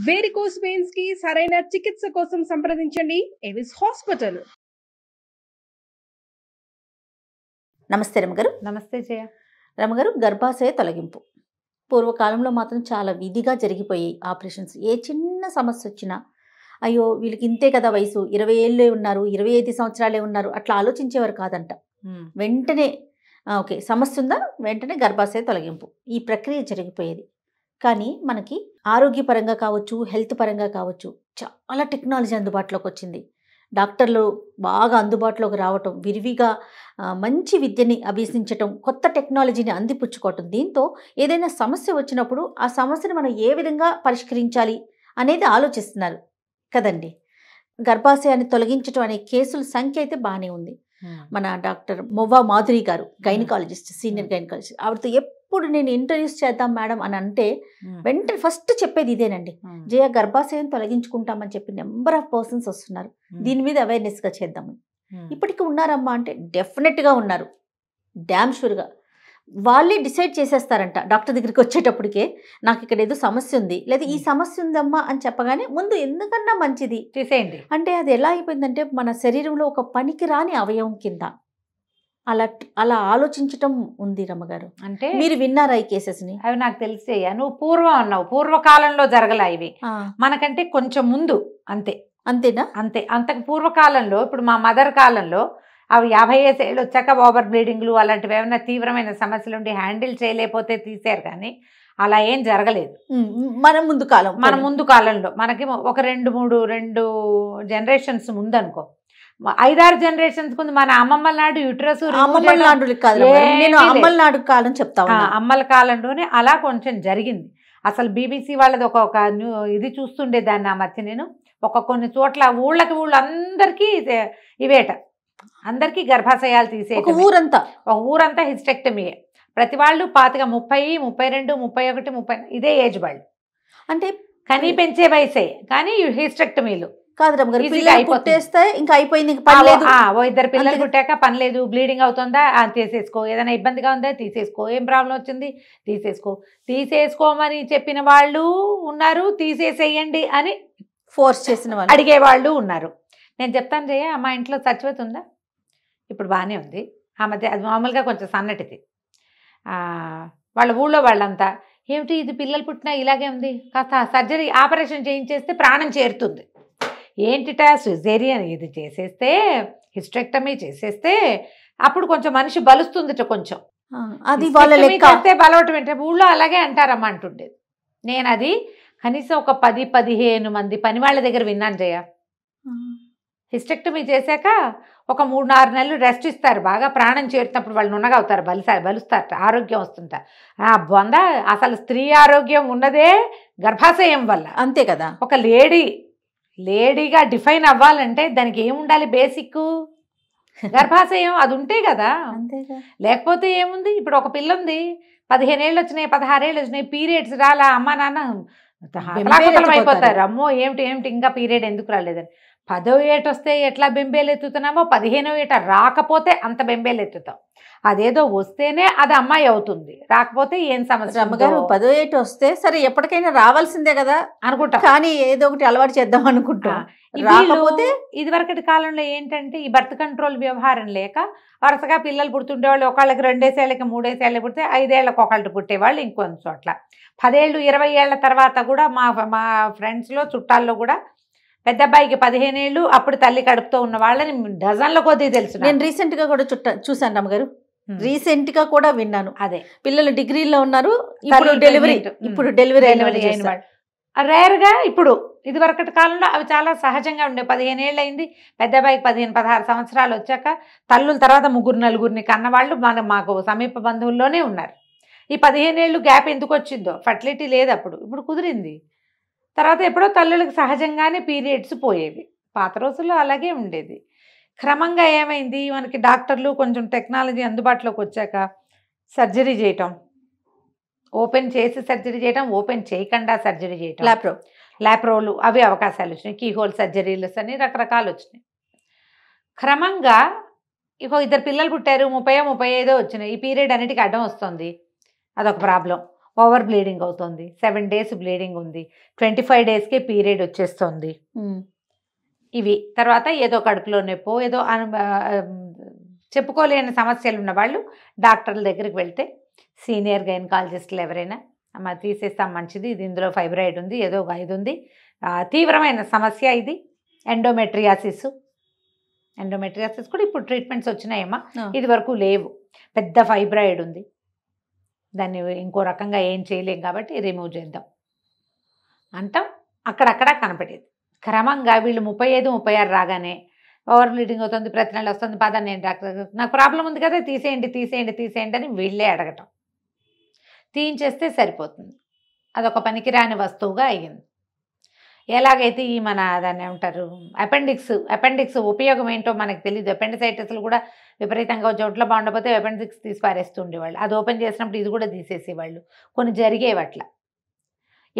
Varicose veins కి సరైన చికిత్స కోసం సంప్రదించండి ఎవిస్ హాస్పిటల్. నమస్తే రమగారు. నమస్తే జయ. రమగారు, గర్భాశయ తొలగింపు పూర్వకాలంలో మాత్రం చాలా విధిగా జరిగిపోయి ఆపరేషన్స్. ఏ చిన్న సమస్య వచ్చినా అయ్యో వీళ్ళకి ఇంతే కదా వయసు, 20 ఏళ్ళే ఉన్నారు, 25 సంవత్సరాలే ఉన్నారు, అట్లా ఆలోచించేవారు కాదంట. వెంటనే ఓకే సమస్య ఉందా, వెంటనే గర్భాశయ తొలగింపు, ఈ ప్రక్రియ జరిగిపోయేది. కానీ మనకి ఆరోగ్యపరంగా కావచ్చు, హెల్త్ పరంగా కావచ్చు, చాలా టెక్నాలజీ అందుబాటులోకి వచ్చింది. డాక్టర్లు బాగా అందుబాటులోకి రావటం, విరివిగా మంచి విద్యని అభ్యసించటం, కొత్త టెక్నాలజీని అందిపుచ్చుకోవటం, దీంతో ఏదైనా సమస్య వచ్చినప్పుడు ఆ సమస్యను మనం ఏ విధంగా పరిష్కరించాలి అనేది ఆలోచిస్తున్నారు కదండి. గర్భాశయాన్ని తొలగించడం అనే కేసుల సంఖ్య అయితే బాగానే ఉంది. మన డాక్టర్ మొవ్వా మాధురి గారు, గైనకాలజిస్ట్, సీనియర్ గైనకాలజిస్ట్, ఆవిడతో ఎప్పుడు నేను ఇంట్రడ్యూస్ చేద్దాం మేడం అని అంటే వెంటనే ఫస్ట్ చెప్పేది ఇదేనండి, జయ గర్భాశయం తొలగించుకుంటామని చెప్పి నెంబర్ ఆఫ్ పర్సన్స్ వస్తున్నారు, దీని మీద అవేర్నెస్గా చేద్దామని. ఇప్పటికీ ఉన్నారమ్మా అంటే డెఫినెట్గా ఉన్నారు, డ్యామ్ షూర్గా. వాళ్ళే డిసైడ్ చేసేస్తారంట డాక్టర్ దగ్గరికి వచ్చేటప్పటికే, నాకు ఇక్కడ ఏదో సమస్య ఉంది, లేదా ఈ సమస్య ఉందమ్మా అని చెప్పగానే ముందు ఎందుకన్నా మంచిది తీసేయండి అంటే అది ఎలా అయిపోయిందంటే మన శరీరంలో ఒక పనికి రాని అవయవం కింద అలా ఆలోచించటం ఉంది రమ్మగారు. అంటే మీరు విన్నారా ఈ కేసెస్ని? అవి నాకు తెలిసే. నువ్వు పూర్వం అన్నావు, పూర్వకాలంలో జరగలే ఇవి, మనకంటే కొంచెం ముందు. అంతేనా? అంతే. అంతకు పూర్వకాలంలో, ఇప్పుడు మా మదర్ కాలంలో అవి 50 ఏళ్ళు వచ్చాక ఓవర్ బ్లీడింగ్లు అలాంటివి ఏమైనా తీవ్రమైన సమస్యలు ఉండి హ్యాండిల్ చేయలేకపోతే తీసారు, కానీ అలా ఏం జరగలేదు. మన ముందు కాలంలో మనకి ఒక 2 జనరేషన్స్ ముందు అనుకో, 5-6 జనరేషన్స్ ముందు మన అమ్మమ్మల నాడు యుట్రస్ నాడు కాలం చెప్తా, అమ్మల కాలంలోనే అలా కొంచెం జరిగింది. అసలు బీబీసీ వాళ్ళది ఒక ఇది చూస్తుండేదాన్ని ఆ మధ్య నేను. కొన్ని చోట్ల ఊళ్ళకి అందరికీ ఇవేట, అందరికీ గర్భాశయాలు తీసే ఊరంతా హిస్టెక్టమీ. ప్రతి వాళ్ళు 25, 32, 31, 30 ఇదే ఏజ్ వాళ్ళు, అంటే కనీ పెంచే వయసే, కానీ హిస్టెక్టమీలు కాదు పుట్టేస్తే ఇంకా అయిపోయింది, ఇద్దరు పిల్లలు పుట్టాక పని లేదు, బ్లీడింగ్ అవుతుందా తీసేసుకో, ఏదైనా ఇబ్బందిగా ఉందా తీసేసుకో, ఏం ప్రాబ్లం వచ్చింది తీసేసుకోమని చెప్పిన వాళ్ళు ఉన్నారు, తీసేసేయండి అని ఫోర్స్ చేసిన వాళ్ళు అడిగే వాళ్ళు ఉన్నారు. నేను చెప్తాను జయ, మా ఇంట్లో సచివత ఉందా? ఇప్పుడు బాగానే ఉంది. ఆ మధ్య అది మామూలుగా కొంచెం సన్నటిది. వాళ్ళ ఊళ్ళో వాళ్ళంతా ఏమిటి ఇది పిల్లలు పుట్టినా ఇలాగే ఉంది, కాస్త సర్జరీ ఆపరేషన్ చేయించేస్తే ప్రాణం చేరుతుంది, ఏంటిటా సిజేరియన్ ఇది చేసేస్తే, హిస్టెక్టమీ చేసేస్తే అప్పుడు కొంచెం మనిషి బలుస్తుందిట, కొంచెం అది చేస్తే బలవటం ఏంటంటే ఊళ్ళో అలాగే అంటారమ్మా అంటుండేది. నేను అది కనీసం ఒక 10-15 మంది పని వాళ్ళ దగ్గర విన్నాను జయ. హిస్టెక్టమీ చేశాక ఒక 3-6 నెలలు రెస్ట్ ఇస్తారు, బాగా ప్రాణం చేరుతున్నప్పుడు వాళ్ళు నున్నగా అవుతారు, బలుస్తారట, ఆరోగ్యం వస్తుంటారు. బొంద అసలు స్త్రీ ఆరోగ్యం ఉన్నదే గర్భాశయం వల్ల, అంతే కదా. ఒక లేడీగా డిఫైన్ అవ్వాలంటే దానికి ఏముండాలి, బేసిక్ గర్భాశయం అది ఉంటే కదా, లేకపోతే ఏముంది. ఇప్పుడు ఒక పిల్ల ఉంది, 15 ఏళ్ళు వచ్చినాయి, 16 ఏళ్ళు వచ్చినాయి, పీరియడ్స్ రాలా, అమ్మ నాన్న అయిపోతారు, అమ్మో ఏమిటి ఇంకా పీరియడ్ ఎందుకు రాలేదని. 10వ ఏట వస్తే ఎట్లా బెంబేలు ఎత్తుతున్నామో, 15వ ఏట రాకపోతే అంత బెంబేలు ఎత్తుతాం. అదేదో వస్తేనే అది అమ్మాయి అవుతుంది, రాకపోతే ఏం సమస్య. అమ్మగారు 10వ ఏట వస్తే సరే ఎప్పటికైనా రావాల్సిందే కదా అనుకుంటా, కానీ ఏదో ఒకటి అలవాటు చేద్దాం అనుకుంటా. రాకపోతే ఇదివరకటి కాలంలో ఏంటంటే ఈ బర్త్ కంట్రోల్ వ్యవహారం లేక వరుసగా పిల్లలు పుడుతుండేవాళ్ళు, ఒకళ్ళకి 2 ఏళ్ళకి 3 ఏళ్ళు పుడితే 5 ఏళ్ళకి ఒకళ్ళు పుట్టేవాళ్ళు, ఇంకొన్ని చోట్ల 10 ఏళ్ళు 20 ఏళ్ల తర్వాత కూడా మా ఫ్రెండ్స్లో చుట్టాల్లో కూడా పెద్ద అబ్బాయికి 15 ఏళ్ళు, అప్పుడు తల్లి కడుపుతో ఉన్న వాళ్ళని డజన్ల కొద్దీ తెలుసు. నేను రీసెంట్గా కూడా చూశాను అమ్మగారు, రీసెంట్గా కూడా విన్నాను. అదే పిల్లలు పిల్లలు డిగ్రీలో ఉన్నారు, ఇప్పుడు డెలివరీ అయిన వాళ్ళు రేర్గా. ఇప్పుడు ఇదివరకటి కాలంలో అవి చాలా సహజంగా ఉండే. 15 ఏళ్ళు అయింది, పెద్ద అబ్బాయికి 15-16 సంవత్సరాలు వచ్చాక తల్లుల తర్వాత 3-4 కన్నవాళ్ళు మాకు సమీప బంధువుల్లోనే ఉన్నారు. ఈ 15 ఏళ్ళు గ్యాప్ ఎందుకు వచ్చిందో, ఫర్టిలిటీ లేదు అప్పుడు, ఇప్పుడు కుదిరింది. తర్వాత ఎప్పుడో తల్లులకు సహజంగానే పీరియడ్స్ పోయేవి, పాత రోజుల్లో అలాగే ఉండేది. క్రమంగా ఏమైంది, మనకి డాక్టర్లు కొంచెం టెక్నాలజీ అందుబాటులోకి వచ్చాక సర్జరీ చేయటం, ఓపెన్ చేసి సర్జరీ చేయటం, ఓపెన్ చేయకుండా సర్జరీ చేయటం, ల్యాప్రోలు అవి అవకాశాలు వచ్చినాయి, కీహోల్ సర్జరీలు అని రకరకాలు వచ్చినాయి. క్రమంగా 2 పిల్లలు పుట్టారు, 30-35 వచ్చినాయి, ఈ పీరియడ్ అన్నిటికీ అడ్డం వస్తుంది, అదొక ప్రాబ్లం. ఓవర్ బ్లీడింగ్ అవుతుంది, 7 days బ్లీడింగ్ ఉంది, 25 daysకే పీరియడ్ వచ్చేస్తుంది. ఇవి తర్వాత ఏదో కడుపులో నొప్పో ఏదో చెప్పుకోలేని సమస్యలు ఉన్న వాళ్ళు డాక్టర్ల దగ్గరికి వెళ్తే సీనియర్ గైనకాలజిస్టులు ఎవరైనా అమ్మ తీసేస్తాం మంచిది, ఇది ఇందులో ఫైబ్రాయిడ్ ఉంది, ఏదో ఒక ఇది ఉంది, తీవ్రమైన సమస్య ఇది, ఎండోమెట్రియాసిస్ కూడా ఇప్పుడు ట్రీట్మెంట్స్ వచ్చినాయమ్మా, ఇది వరకు లేవు, పెద్ద ఫైబ్రాయిడ్ ఉంది, దాన్ని ఇంకో రకంగా ఏం చేయలేం కాబట్టి రిమూవ్ చేద్దాం అంటాం. అక్కడక్కడ కనపడేది. క్రమంగా వీళ్ళు 35-36 రాగానే ఓవర్ బ్లీడింగ్ అవుతుంది, ప్రతి నెల వస్తుంది, పద నేను డాక్టర్ నాకు ప్రాబ్లం ఉంది కదా తీసేయండి అని వీళ్ళే అడగటం. తీయించేస్తే సరిపోతుంది. అదొక పనికిరాని వస్తువుగా అయ్యింది. ఎలాగైతే ఈ మన దాన్ని ఏమంటారు అపెండిక్స్ ఉపయోగం ఏంటో మనకు తెలియదు. అపెండిసైటిస్లు కూడా విపరీతంగా చోట్ల బాగుండకపోతే అపెండిక్స్ తీసి పారేస్తుండేవాళ్ళు. అది ఓపెన్ చేసినప్పుడు ఇది కూడా తీసేసేవాళ్ళు. కొన్ని జరిగేవి అట్లా.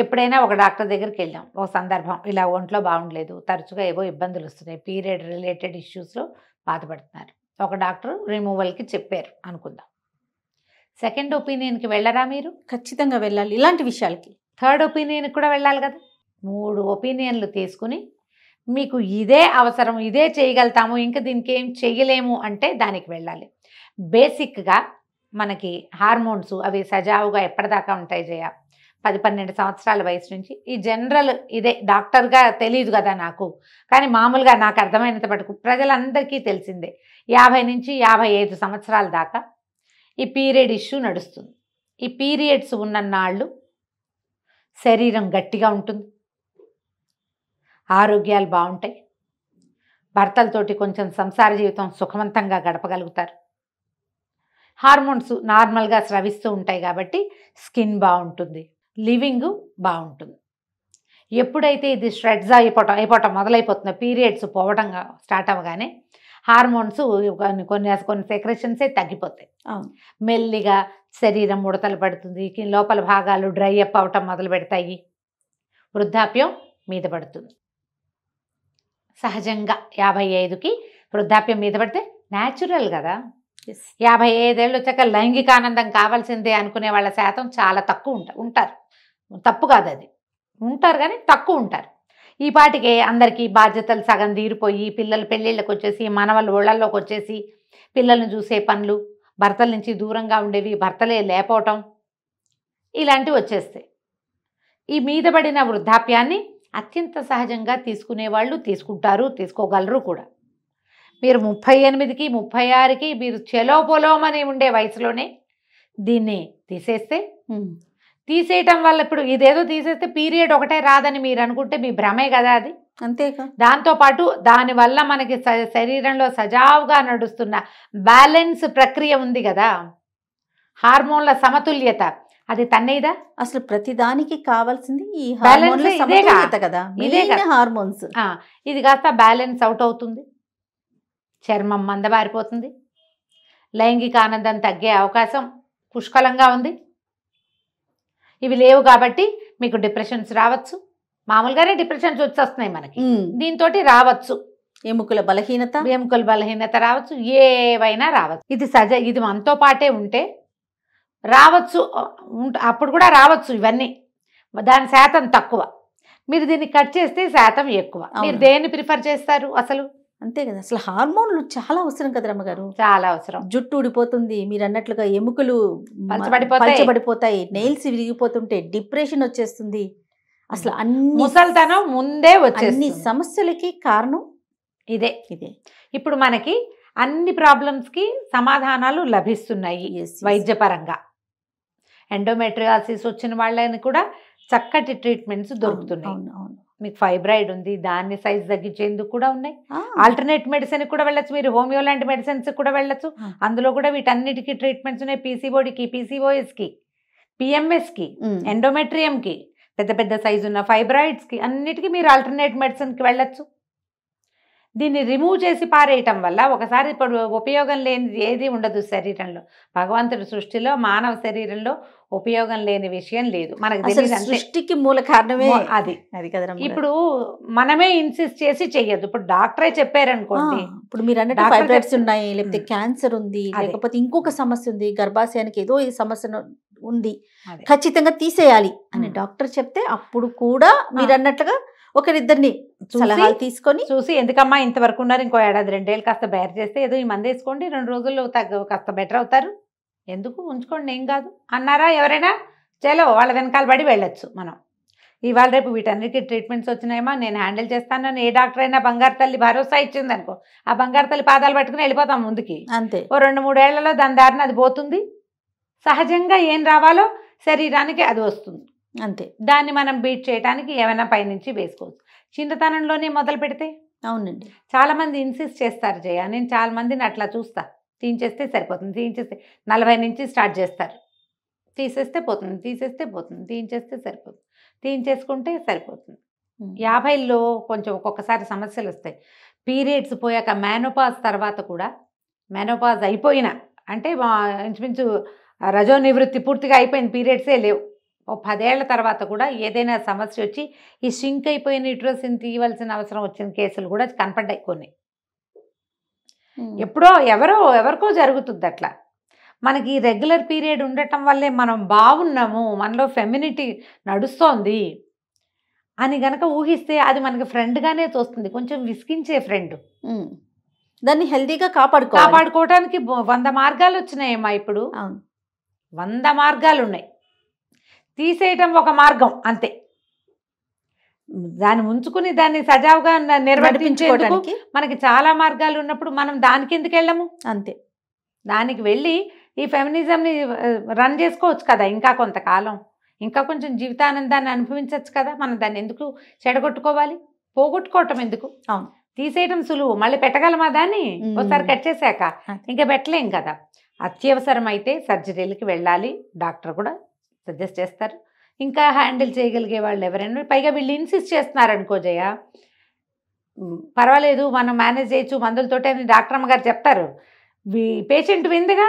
ఎప్పుడైనా ఒక డాక్టర్ దగ్గరికి వెళ్ళాం, ఒక సందర్భం ఇలా ఒంట్లో బాగుండలేదు, తరచుగా ఏవో ఇబ్బందులు వస్తున్నాయి, పీరియడ్ రిలేటెడ్ ఇష్యూస్లో బాధపడుతున్నారు. ఒక డాక్టర్ రిమూవల్కి చెప్పారు అనుకుందాం. సెకండ్ ఒపీనియన్కి వెళ్ళరా మీరు? ఖచ్చితంగా వెళ్ళాలి ఇలాంటి విషయాలకి. థర్డ్ ఒపీనియన్కి కూడా వెళ్ళాలి కదా. 3 ఒపీనియన్లు తీసుకుని మీకు ఇదే అవసరం, ఇదే చేయగలుగుతాము, ఇంకా దీనికి ఏం చెయ్యలేము అంటే దానికి వెళ్ళాలి. బేసిక్గా మనకి హార్మోన్స్ అవి సజావుగా ఎప్పటిదాకా ఉంటాయి జయ? 10-12 సంవత్సరాల వయసు నుంచి. ఈ జనరల్ ఇదే, డాక్టర్గా తెలియదు కదా నాకు, కానీ మామూలుగా నాకు అర్థమైనంత మటుకు ప్రజలందరికీ తెలిసిందే, 50 నుంచి 55 సంవత్సరాల దాకా ఈ పీరియడ్ ఇష్యూ నడుస్తుంది. ఈ పీరియడ్స్ ఉన్నన్నాళ్ళు శరీరం గట్టిగా ఉంటుంది, ఆరోగ్యాలు బాగుంటాయి, భర్తలతోటి కొంచెం సంసార జీవితం సుఖవంతంగా గడపగలుగుతారు, హార్మోన్స్ నార్మల్గా స్రవిస్తూ ఉంటాయి కాబట్టి స్కిన్ బాగుంటుంది, లివింగ్ బాగుంటుంది. ఎప్పుడైతే ఇది స్ట్రెడ్స్ అయిపోవటం మొదలైపోతుందో, పీరియడ్స్ పోవడం స్టార్ట్ అవ్వగానే హార్మోన్స్ కొన్ని సెక్రెషన్సే తగ్గిపోతాయి. మెల్లిగా శరీరం ముడతలు పడుతుంది, లోపల భాగాలు డ్రై అప్ అవటం మొదలు పెడతాయి, వృద్ధాప్యం మీద పడుతుంది. సహజంగా 55కి వృద్ధాప్యం మీద పడితే న్యాచురల్ కదా. 55 ఏళ్ళు వచ్చాక లైంగిక ఆనందం కావాల్సిందే అనుకునే వాళ్ళ శాతం చాలా తక్కువ ఉంటారు. తప్పు కాదు, అది ఉంటారు కానీ తక్కువ ఉంటారు. ఈ పాటికే అందరికీ బాధ్యతలు సగం తీరిపోయి, పిల్లలు పెళ్ళిళ్ళకి వచ్చేసి, మనవళ్ళు ఒళ్ళల్లోకి వచ్చేసి, పిల్లల్ని చూసే పనులు, భర్తల నుంచి దూరంగా ఉండేవి భర్తలే లేకపోవటం, ఇలాంటివి వచ్చేస్తాయి. ఈ మీద పడిన వృద్ధాప్యాన్ని అత్యంత సహజంగా తీసుకునేవాళ్ళు తీసుకుంటారు, తీసుకోగలరు కూడా. మీరు 38కి 36కి మీరు చెలోపొలోమని ఉండే వయసులోనే దీన్ని తీసేయటం వల్ల, ఇప్పుడు ఇదేదో తీసేస్తే పీరియడ్ ఒకటే రాదని మీరు అనుకుంటే మీ భ్రమే కదా అది. అంతేకా. దాంతోపాటు దానివల్ల మనకి శరీరంలో సజావుగా నడుస్తున్న బ్యాలెన్స్ ప్రక్రియ ఉంది కదా, హార్మోన్ల సమతుల్యత, అది తన్నేదా? అసలు ప్రతిదానికి కావాల్సింది ఈ హార్మోన్ల సమతుల్యత కదా, హార్మోన్స్. ఇది కాస్త బ్యాలెన్స్ అవుట్ అవుతుంది, చర్మం మందబారిపోతుంది, లైంగిక ఆనందం తగ్గే అవకాశం పుష్కలంగా ఉంది. ఇవి లేవు కాబట్టి మీకు డిప్రెషన్స్ రావచ్చు. మామూలుగానే డిప్రెషన్స్ వచ్చేస్తున్నాయి మనకి, దీంతో రావచ్చు. ఎముకల బలహీనత రావచ్చు, ఏవైనా రావచ్చు. ఇది మనతో పాటే ఉంటే రావచ్చు, అప్పుడు కూడా రావచ్చు. ఇవన్నీ దాని శాతం తక్కువ. మీరు దీన్ని కట్ చేస్తే శాతం ఎక్కువ. మీరు దేన్ని ప్రిఫర్ చేస్తారు అసలు? అంతే కదా. అసలు హార్మోన్లు చాలా అవసరం కదా రమ్మగారు, చాలా అవసరం. జుట్టు ఊడిపోతుంది, మీరు అన్నట్లుగా ఎముకలు పలచబడిపోతాయి, నెయిల్స్ విరిగిపోతుంటే డిప్రెషన్ వచ్చేస్తుంది. అసలు ముసల్తనం ముందే అన్ని సమస్యలకి కారణం ఇదే. ఇప్పుడు మనకి అన్ని ప్రాబ్లమ్స్కి సమాధానాలు లభిస్తున్నాయి వైద్యపరంగా. ఎండోమెట్రియాసిస్ వచ్చిన వాళ్ళని కూడా చక్కటి ట్రీట్మెంట్స్ దొరుకుతున్నాయి. మీకు ఫైబ్రాయిడ్ ఉంది, దాన్ని సైజ్ తగ్గించేందుకు కూడా ఉన్నాయి. ఆల్టర్నేట్ మెడిసిన్ కూడా వెళ్ళచ్చు, మీరు హోమియో లాంటి మెడిసిన్స్ కూడా వెళ్ళచ్చు. అందులో కూడా వీటన్నిటికీ ట్రీట్మెంట్స్ ఉన్నాయి. పీసీఓడికి, పీసీఓఎస్కి, పిఎంఎస్కి, ఎండోమెట్రియంకి, పెద్ద పెద్ద సైజు ఉన్న ఫైబ్రాయిడ్స్కి, అన్నిటికీ మీరు ఆల్టర్నేట్ మెడిసిన్కి వెళ్ళచ్చు. దీన్ని రిమూవ్ చేసి పారేయటం వల్ల ఒకసారి ఇప్పుడు ఉపయోగం లేనిది ఏది ఉండదు శరీరంలో. భగవంతుడి సృష్టిలో మానవ శరీరంలో ఉపయోగం లేని విషయం లేదు. మనకు తెలియదు, సృష్టికి మూల కారణమే అది కదా. ఇప్పుడు మనమే ఇన్సిస్ట్ చేసి చెయ్యదు. ఇప్పుడు డాక్టరే చెప్పారనుకోండి, ఇప్పుడు మీరు అన్నట్టు ఫైబ్రాయిడ్స్ ఉన్నాయి, లేకపోతే క్యాన్సర్ ఉంది, లేకపోతే ఇంకొక సమస్య ఉంది, గర్భాశయానికి ఏదో ఈ సమస్యను ఉంది, అదే. ఖచ్చితంగా తీసేయాలి అని ఉమ్. డాక్టర్ చెప్తే అప్పుడు కూడా మీరు అన్నట్లుగా ఒకరిద్దరిని సలహాలు తీసుకొని చూసి ఎందుకమ్మా ఇంతవరకు ఉన్నారు, ఇంకో ఏడాది 2 ఏళ్ళు కాస్త బేర్ చేస్తే ఏదో ఈ మంది వేసుకోండి 2 రోజుల్లో కాస్త బెటర్ అవుతారు, ఎందుకు ఉంచుకోండి ఏం కాదు అన్నారా ఎవరైనా, చలో వాళ్ళ వెనకాల పడి వెళ్ళొచ్చు మనం. ఇవాళ రేపు వీటన్నిటికీ ట్రీట్మెంట్స్ వచ్చినాయమ్మా, నేను హ్యాండిల్ చేస్తానని ఏ డాక్టర్ అయినా బంగారు తల్లి భరోసా ఇచ్చింది అనుకో, ఆ బంగారు తల్లి పాదాలు పట్టుకుని వెళ్ళిపోతాం ముందుకి. అంతే. ఓ 2-3 ఏళ్లలో దాని దారిన అది పోతుంది, సహజంగా ఏం రావాలో శరీరానికి అది వస్తుంది. అంతే. దాన్ని మనం బీట్ చేయడానికి ఏమైనా పైనుంచి వేసుకోవచ్చు. చిన్నతనంలోనే మొదలు పెడితే అవునండి. చాలామంది ఇన్సిస్ట్ చేస్తారు జయ, నేను చాలా మందిని అట్లా చూస్తా, తీయించేస్తే సరిపోతుంది, తీయించేస్తే 40 నుంచి స్టార్ట్ చేస్తారు, తీసేస్తే పోతుంది, తీసేస్తే పోతుంది, తీయించేస్తే సరిపోతుంది, తీయించేసుకుంటే సరిపోతుంది. 50లో కొంచెం ఒక్కొక్కసారి సమస్యలు వస్తాయి. పీరియడ్స్ పోయాక మేనోపాజ్ తర్వాత కూడా, మేనోపాజ్ అయిపోయిన అంటే ఇంచుమించు రజో నివృత్తి పూర్తిగా అయిపోయింది, పీరియడ్సే లేవు, ఓ 10 ఏళ్ల తర్వాత కూడా ఏదైనా సమస్య వచ్చి ఈ షింక్ అయిపోయిన యూట్రస్ని తీయవలసిన అవసరం వచ్చిన కేసులు కూడా కనపడ్డాయి కొన్ని. ఎప్పుడో ఎవరికో జరుగుతుంది అట్లా. మనకి రెగ్యులర్ పీరియడ్ ఉండటం వల్లే మనం బాగున్నాము, మనలో ఫెమినిటీ నడుస్తోంది అని గనక ఊహిస్తే అది మనకి ఫ్రెండ్గానే తోస్తుంది, కొంచెం విసిగించే ఫ్రెండ్. దాన్ని హెల్తీగా కాపాడుకోవడానికి 100 మార్గాలు వచ్చినాయమ్మా ఇప్పుడు. 100 మార్గాలు ఉన్నాయి, తీసేయటం ఒక మార్గం అంతే. దాన్ని ఉంచుకుని దాన్ని సజావుగా నిర్వర్తించేందుకు మనకి చాలా మార్గాలు ఉన్నప్పుడు మనం దానికి ఎందుకు వెళ్ళము? అంతే. దానికి వెళ్ళి ఈ ఫెమినిజంని రన్ చేసుకోవచ్చు కదా ఇంకా కొంతకాలం, ఇంకా కొంచెం జీవితానందాన్ని అనుభవించవచ్చు కదా. మనం దాన్ని ఎందుకు చెడగొట్టుకోవాలి, పోగొట్టుకోవటం ఎందుకు? అవును. తీసేయటం సులువు, మళ్ళీ పెట్టగలమా దాన్ని? ఒకసారి కట్ చేశాక ఇంకా పెట్టలేం కదా. అత్యవసరం అయితే సర్జరీలకి వెళ్ళాలి, డాక్టర్ కూడా సజెస్ట్ చేస్తారు. ఇంకా హ్యాండిల్ చేయగలిగే వాళ్ళు ఎవరైనా, పైగా వీళ్ళు ఇన్సిస్ట్ చేస్తున్నారు అనుకో జయ, పర్వాలేదు మనం మేనేజ్ చేయొచ్చు మందులతోటే అని డాక్టర్ అమ్మగారు చెప్తారు. పేషెంట్ విందుగా,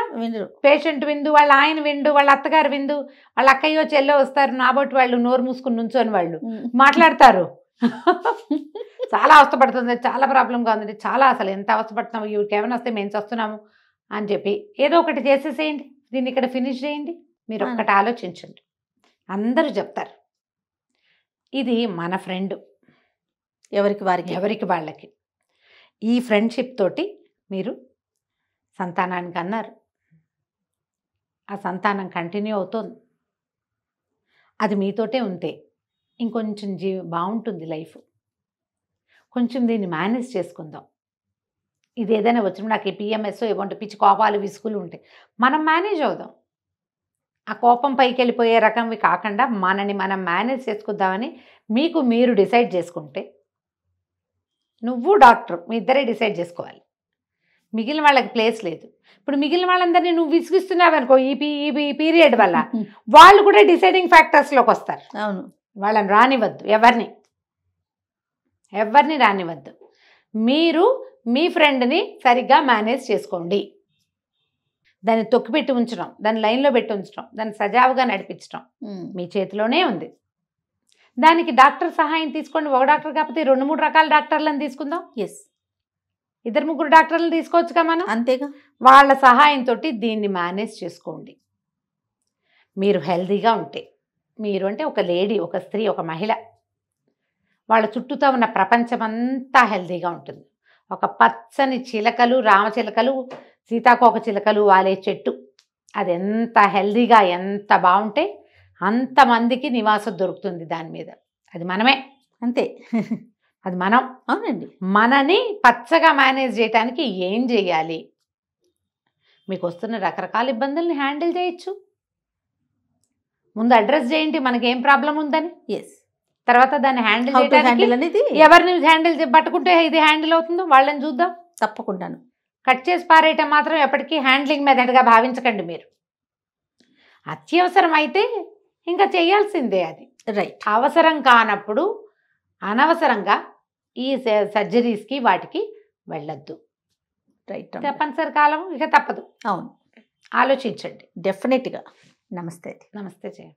పేషెంట్ విందు, వాళ్ళ ఆయన విందు, వాళ్ళ అత్తగారు విందు, వాళ్ళ అక్కయ్యో చెల్లో వస్తారు, నాబోటి వాళ్ళు నోరు మూసుకుని నుంచోని వాళ్ళు మాట్లాడతారు. చాలా అవస్థపడుతుంది, చాలా ప్రాబ్లంగా ఉంది, చాలా అసలు ఎంత అవస్థపడుతున్నాము, ఇవి కేవలం వస్తే మేము వస్తున్నాము అని చెప్పి ఏదో ఒకటి చేసేసేయండి, దీన్ని ఇక్కడ ఫినిష్ చేయండి. మీరు ఒక్కటి ఆలోచించండి, అందరూ చెప్తారు. ఇది మన ఫ్రెండ్, ఎవరికి వాళ్ళకి. ఈ ఫ్రెండ్షిప్ తోటి మీరు సంతానానికి అన్నారు, ఆ సంతానం కంటిన్యూ అవుతుంది, అది మీతోటే ఉంటే ఇంకొంచెం బాగుంటుంది లైఫ్. కొంచెం దీన్ని మేనేజ్ చేసుకుందాం. ఇది ఏదైనా వచ్చినప్పుడు నాకు ఈ పిఎంఎస్ ఏమంటే పిచ్చి కోపాలు విసుగులు ఉంటాయి, మనం మేనేజ్ అవుదాం. ఆ కోపం పైకి వెళ్ళిపోయే రకంవి కాకుండా మనని మనం మేనేజ్ చేసుకుందామని మీకు మీరు డిసైడ్ చేసుకుంటే, నువ్వు డాక్టర్ మీ ఇద్దరే డిసైడ్ చేసుకోవాలి, మిగిలిన వాళ్ళకి ప్లేస్ లేదు. ఇప్పుడు మిగిలిన వాళ్ళందరినీ నువ్వు విసిగిస్తున్నావు అనుకో ఈ పీరియడ్ వల్ల, వాళ్ళు కూడా డిసైడింగ్ ఫ్యాక్టర్స్లోకి వస్తారు. అవును. వాళ్ళని రానివ్వద్దు, ఎవరిని రానివ్వద్దు. మీరు మీ ఫ్రెండ్ని సరిగ్గా మేనేజ్ చేసుకోండి. దాన్ని తొక్కిపెట్టి ఉంచడం, దాన్ని లైన్లో పెట్టి ఉంచడం, దాన్ని సజావుగా నడిపించడం మీ చేతిలోనే ఉంది. దానికి డాక్టర్ సహాయం తీసుకోండి. ఒక డాక్టర్ కాకపోతే 2-3 రకాల డాక్టర్లను తీసుకుందాం. 2-3 డాక్టర్లను తీసుకోవచ్చుగా మనం, అంతేగా. వాళ్ళ సహాయంతో దీన్ని మేనేజ్ చేసుకోండి. మీరు హెల్తీగా ఉంటే, మీరు అంటే ఒక లేడీ, ఒక స్త్రీ, ఒక మహిళ, వాళ్ళ చుట్టూతో ఉన్న ప్రపంచం అంతా హెల్తీగా ఉంటుంది. ఒక పచ్చని చిలకలు, రామచిలకలు, సీతాకోక చిలకలు వాలే చెట్టు, అది ఎంత హెల్తీగా ఎంత బాగుంటే అంతమందికి నివాసం దొరుకుతుంది దాని మీద. అది మనమే, అంతే. అది మనం. అవునండి. మనని పచ్చగా మేనేజ్ చేయడానికి ఏం చేయాలి? మీకు వస్తున్న రకరకాల ఇబ్బందుల్ని హ్యాండిల్ చేయొచ్చు. ముందు అడ్రస్ చేయండి మనకి ఏం ప్రాబ్లం ఉందని. తర్వాత దాన్ని హ్యాండిల్ చేయడానికి ఎవరిని హ్యాండిల్ పట్టుకుంటే ఇది హ్యాండిల్ అవుతుందో వాళ్ళని చూద్దాం. తప్పకుండాను. కట్ చేసి పారేయటం మాత్రం ఎప్పటికీ హ్యాండ్లింగ్ మెథడ్గా భావించకండి మీరు. అత్యవసరం అయితే ఇంకా చేయాల్సిందే అది. రైట్. అవసరం కానప్పుడు అనవసరంగా ఈ సర్జరీస్కి వాటికి వెళ్ళొద్దు. రైట్. తప్పనిసరి కాలం ఇక తప్పదు. అవును, ఆలోచించండి. డెఫినెట్గా. నమస్తే. నమస్తే జయ.